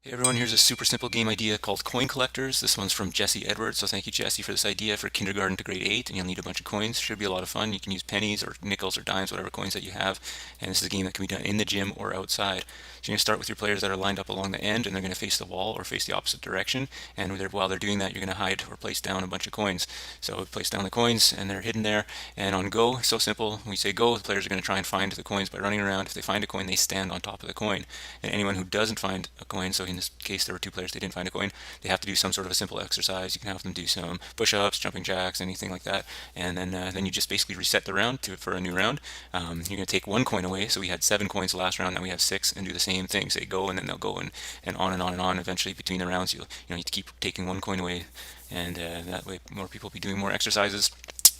Hey everyone, here's a super simple game idea called Coin Collectors. This one's from Jesse Edwards, so thank you Jesse for this idea for kindergarten to grade 8, and you'll need a bunch of coins. Should be a lot of fun. You can use pennies or nickels or dimes, whatever coins that you have, and this is a game that can be done in the gym or outside. So you're going to start with your players that are lined up along the end, and they're going to face the wall or face the opposite direction, and while they're doing that, you're going to hide or place down a bunch of coins. So place down the coins, and they're hidden there, and on go, so simple, when we say go, the players are going to try and find the coins by running around. If they find a coin, they stand on top of the coin, and anyone who doesn't find a coin, so in this case there were two players, they didn't find a coin, they have to do some sort of a simple exercise. You can have them do some push-ups, jumping jacks, anything like that, and then you just basically reset the round for a new round. You're going to take one coin away, so we had 7 coins last round, now we have 6, and do the same thing. Say go, and then they'll go and on and on and on. Eventually between the rounds you need to keep taking one coin away, and that way more people will be doing more exercises.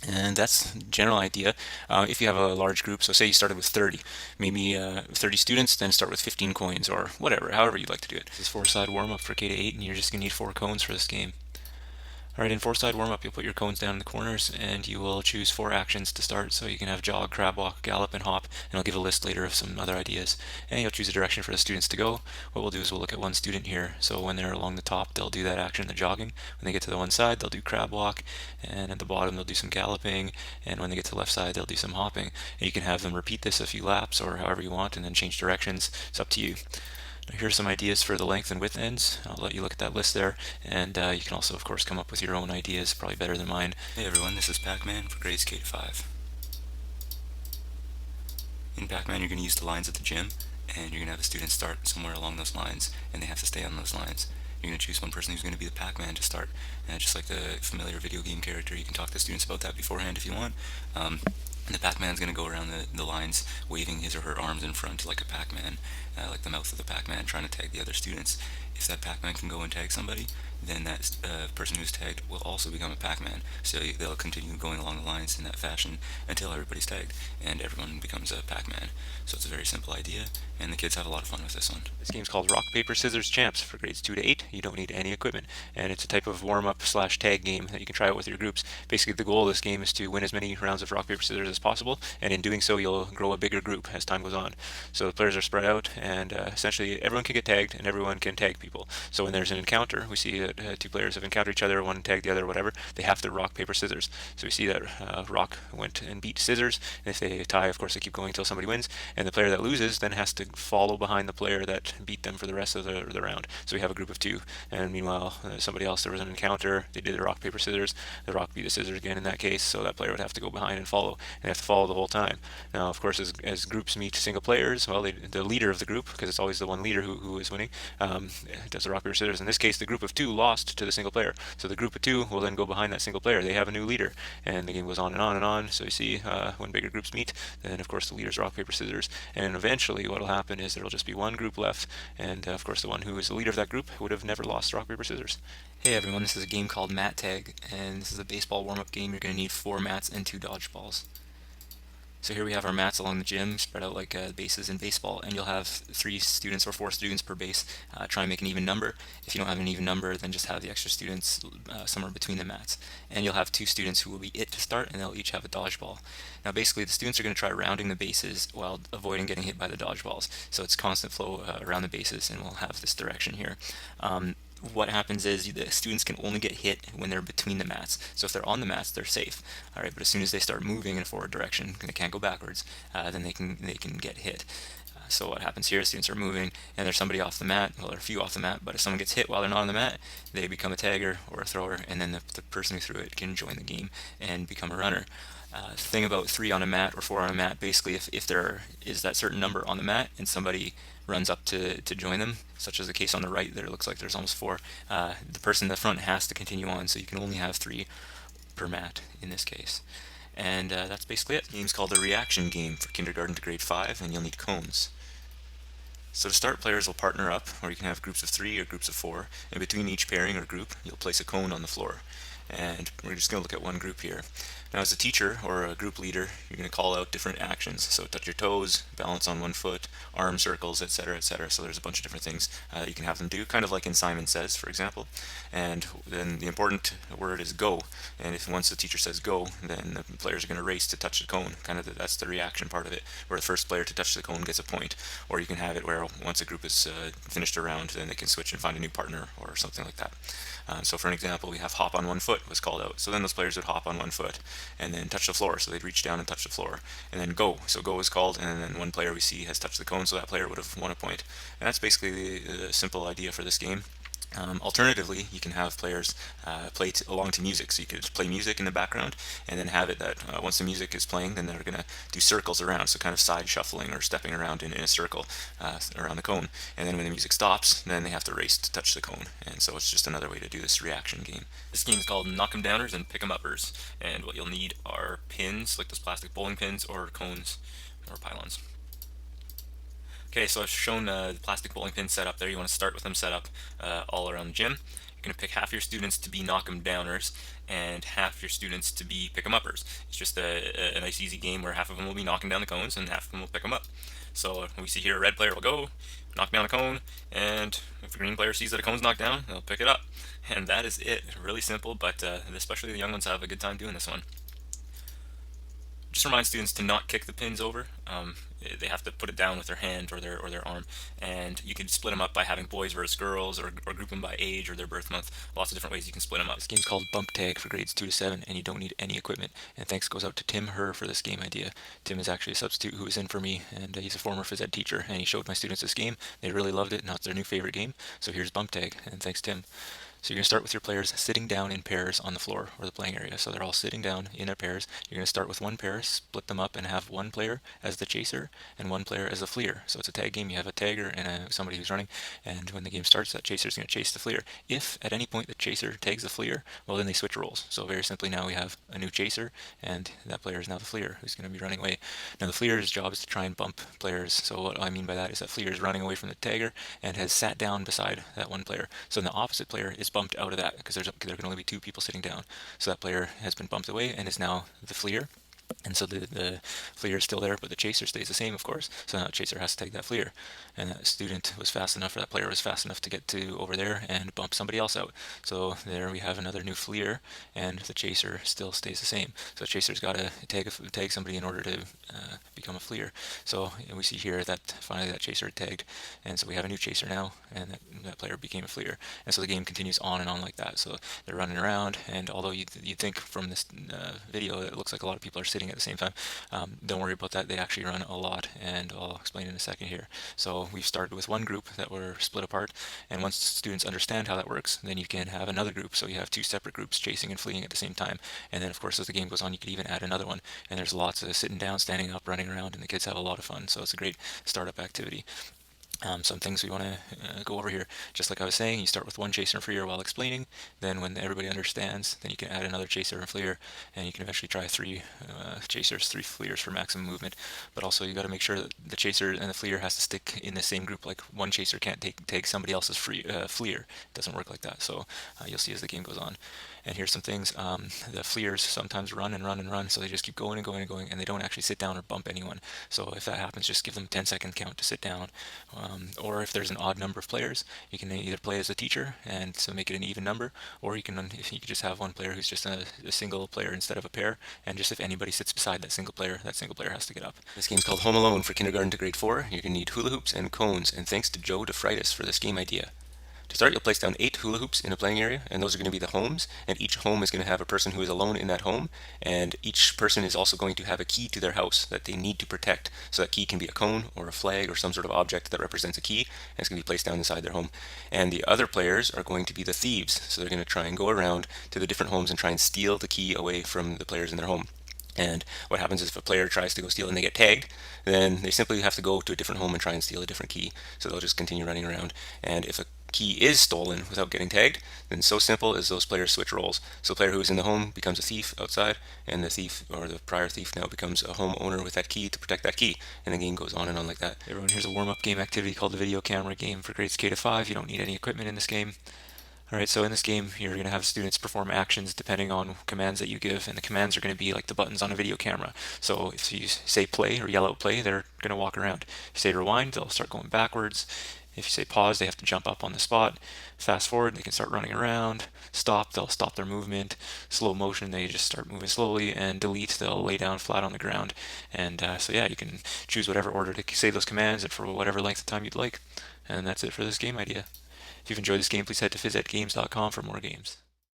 And that's the general idea. If you have a large group, so say you started with 30, maybe 30 students, then start with 15 coins or whatever, however you'd like to do it. This is 4-side warm-up for K to 8, and you're just going to need 4 cones for this game. Alright, in 4-side warm-up, you'll put your cones down in the corners, and you will choose 4 actions to start. So you can have jog, crab walk, gallop, and hop, and I'll give a list later of some other ideas. And you'll choose a direction for the students to go. What we'll do is we'll look at one student here. So when they're along the top, they'll do that action, the jogging. When they get to the one side, they'll do crab walk, and at the bottom, they'll do some galloping, and when they get to the left side, they'll do some hopping. And you can have them repeat this a few laps, or however you want, and then change directions. It's up to you. Here's some ideas for the length and width ends. I'll let you look at that list there, and you can also, of course, come up with your own ideas, probably better than mine. Hey everyone, this is PACMAN for grades K to 5. In PACMAN, you're going to use the lines at the gym, and you're going to have a student start somewhere along those lines, and they have to stay on those lines. You're going to choose one person who's going to be the Pac-Man to start, and just like the familiar video game character, you can talk to students about that beforehand if you want. And the Pac-Man's going to go around the lines, waving his or her arms in front like a Pac-Man, like the mouth of the Pac-Man, trying to tag the other students. If that Pac-Man can go and tag somebody, then that person who's tagged will also become a Pac-Man. So they'll continue going along the lines in that fashion until everybody's tagged, and everyone becomes a Pac-Man. So it's a very simple idea, and the kids have a lot of fun with this one. This game's called Rock, Paper, Scissors, Champs for grades 2 to 8. You don't need any equipment, and it's a type of warm-up slash tag game that you can try out with your groups. Basically, the goal of this game is to win as many rounds of rock, paper, scissors as possible, and in doing so, you'll grow a bigger group as time goes on. So the players are spread out, and essentially everyone can get tagged, and everyone can tag people. So when there's an encounter, we see that 2 players have encountered each other, one tagged the other, whatever, they have to rock, paper, scissors. So we see that rock went and beat scissors, and if they tie, of course, they keep going until somebody wins, and the player that loses then has to follow behind the player that beat them for the rest of the round. So we have a group of 2, and meanwhile, somebody else, there was an encounter, they did the rock, paper, scissors, the rock beat the scissors again in that case, so that player would have to go behind and follow, and they have to follow the whole time. Now, of course, as groups meet single players, well, the leader of the group, because it's always the one leader who is winning, does the rock, paper, scissors. In this case, the group of 2 lost to the single player, so the group of 2 will then go behind that single player. They have a new leader, and the game goes on and on and on. So you see, when bigger groups meet, then of course the leaders rock, paper, scissors, and eventually what will happen is there will just be one group left, and of course the one who is the leader of that group would have never lost rock, paper, scissors. Hey everyone, this is a game called Mat Tag, and this is a baseball warm-up game. You're going to need 4 mats and 2 dodgeballs. So here we have our mats along the gym, spread out like bases in baseball, and you'll have 3 students or 4 students per base. Try and make an even number. If you don't have an even number, then just have the extra students somewhere between the mats. And you'll have 2 students who will be it to start, and they'll each have a dodgeball. Now basically the students are going to try rounding the bases while avoiding getting hit by the dodgeballs. So it's constant flow around the bases, and we'll have this direction here. What happens is the students can only get hit when they're between the mats. So if they're on the mats, they're safe. All right, but as soon as they start moving in a forward direction, they can't go backwards. Then they can get hit. So what happens here? Students are moving, and there's somebody off the mat. Well, there are a few off the mat, but if someone gets hit while they're not on the mat, they become a tagger or a thrower, and then the person who threw it can join the game and become a runner. The thing about 3 on a mat or 4 on a mat, basically if there is that certain number on the mat and somebody runs up to join them, such as the case on the right there, it looks like there's almost 4, the person in the front has to continue on, so you can only have 3 per mat in this case. And that's basically it. The game's called the Reaction Game for kindergarten to grade 5, and you'll need cones. So to start, players will partner up, or you can have groups of 3 or groups of 4, and between each pairing or group, you'll place a cone on the floor. And we're just going to look at one group here. Now, as a teacher or a group leader, you're going to call out different actions. So touch your toes, balance on one foot, arm circles, etc., etc. So there's a bunch of different things that you can have them do, kind of like in Simon Says, for example. And then the important word is go. And if once the teacher says go, then the players are going to race to touch the cone. That's the reaction part of it, where the first player to touch the cone gets a point. Or you can have it where once a group is finished a round, then they can switch and find a new partner or something like that. So for an example, we have hop on one foot was called out. So then those players would hop on one foot and then touch the floor. So they'd reach down and touch the floor. And then go. So go is called, and then one player we see has touched the cone, so that player would have won a point. And that's basically the simple idea for this game. Alternatively, you can have players play along to music. So you could play music in the background and then have it that once the music is playing, then they're going to do circles around, so kind of side shuffling or stepping around in a circle around the cone. And then when the music stops, then they have to race to touch the cone. And so it's just another way to do this reaction game. This game is called Knock 'em Downers and Pick 'em Uppers. And what you'll need are pins, like those plastic bowling pins, or cones or pylons. Okay, so I've shown the plastic bowling pins set up there. You want to start with them set up all around the gym. You're going to pick half your students to be knock 'em downers and half your students to be pick 'em uppers. It's just a nice easy game where half of them will be knocking down the cones and half of them will pick them up. So we see here a red player will go, knock down a cone, and if the green player sees that a cone's knocked down, they'll pick it up. And that is it. Really simple, but especially the young ones have a good time doing this one. Just remind students to not kick the pins over. They have to put it down with their hand or their arm, and you can split them up by having boys versus girls, or group them by age or their birth month. Lots of different ways you can split them up. This game's called Bump Tag for grades 2 to 7, and you don't need any equipment. And thanks goes out to Tim Herr for this game idea. Tim is actually a substitute who was in for me, and he's a former phys ed teacher, and he showed my students this game. They really loved it, and it's their new favorite game. So here's Bump Tag, and thanks Tim. So you're going to start with your players sitting down in pairs on the floor or the playing area. So they're all sitting down in their pairs. You're going to start with one pair, split them up, and have one player as the chaser and one player as the fleer. So it's a tag game. You have a tagger and somebody who's running. And when the game starts, that chaser is going to chase the fleer. If at any point the chaser tags the fleer, well, then they switch roles. So very simply now we have a new chaser, and that player is now the fleer who's going to be running away. Now the fleer's job is to try and bump players. So what I mean by that is that fleer is running away from the tagger and has sat down beside that one player. So then the opposite player is bumped out of that because there can only be two people sitting down. So that player has been bumped away and is now the fleer. And so the fleer is still there, but the chaser stays the same, of course. So now the chaser has to take that fleer. And that student was fast enough, or that player was fast enough to get to over there and bump somebody else out. So there we have another new fleer, and the chaser still stays the same. So the chaser's got to tag somebody in order to become a fleer. So we see here that finally that chaser tagged, and so we have a new chaser now, and that player became a fleer. And so the game continues on and on like that. So they're running around, and although you think from this video it looks like a lot of people are sitting at the same time, don't worry about that. They actually run a lot, and I'll explain in a second here. So we've started with one group that were split apart, and once students understand how that works, then you can have another group. So you have two separate groups chasing and fleeing at the same time. And then of course as the game goes on, you could even add another one, and there's lots of sitting down, standing up, running around, and the kids have a lot of fun. So it's a great startup activity. Some things we want to go over here. Just like I was saying, you start with one chaser and fleer while explaining. Then when everybody understands, then you can add another chaser and fleer, and you can eventually try three chasers, three fleers for maximum movement. But also you got to make sure that the chaser and the fleer has to stick in the same group. Like one chaser can't take somebody else's fleer. It doesn't work like that. So you'll see as the game goes on. And here's some things. The fleers sometimes run and run and run, so they just keep going and going and going, and they don't actually sit down or bump anyone. So if that happens, just give them a 10-second count to sit down. Or if there's an odd number of players, you can either play as a teacher and so make it an even number, or you can just have one player who's just a single player instead of a pair, and just if anybody sits beside that single player has to get up. This game's called Home Alone for kindergarten to grade 4. You're going to need hula hoops and cones, and thanks to Joe DeFreitas for this game idea. To start, you'll place down 8 hula hoops in a playing area, and those are going to be the homes, and each home is going to have a person who is alone in that home, and each person is also going to have a key to their house that they need to protect. So that key can be a cone or a flag or some sort of object that represents a key, and it's going to be placed down inside their home. And the other players are going to be the thieves, so they're going to try and go around to the different homes and try and steal the key away from the players in their home. And what happens is if a player tries to go steal and they get tagged, then they simply have to go to a different home and try and steal a different key. So they'll just continue running around. And if a key is stolen without getting tagged, then so simple as those players switch roles. So the player who is in the home becomes a thief outside, and the thief or the prior thief now becomes a homeowner with that key to protect that key. And the game goes on and on like that. Everyone, here's a warm-up game activity called the video camera game for grades K to 5. You don't need any equipment in this game. Alright, so in this game, you're going to have students perform actions depending on commands that you give, and the commands are going to be like the buttons on a video camera. So if you say play or yell out play, they're going to walk around. If you say rewind, they'll start going backwards. If you say pause, they have to jump up on the spot. Fast forward, they can start running around. Stop, they'll stop their movement. Slow motion, they just start moving slowly. And delete, they'll lay down flat on the ground. And so yeah, you can choose whatever order to say those commands and for whatever length of time you'd like. And that's it for this game idea. If you've enjoyed this game, please head to PhysEdGames.com for more games.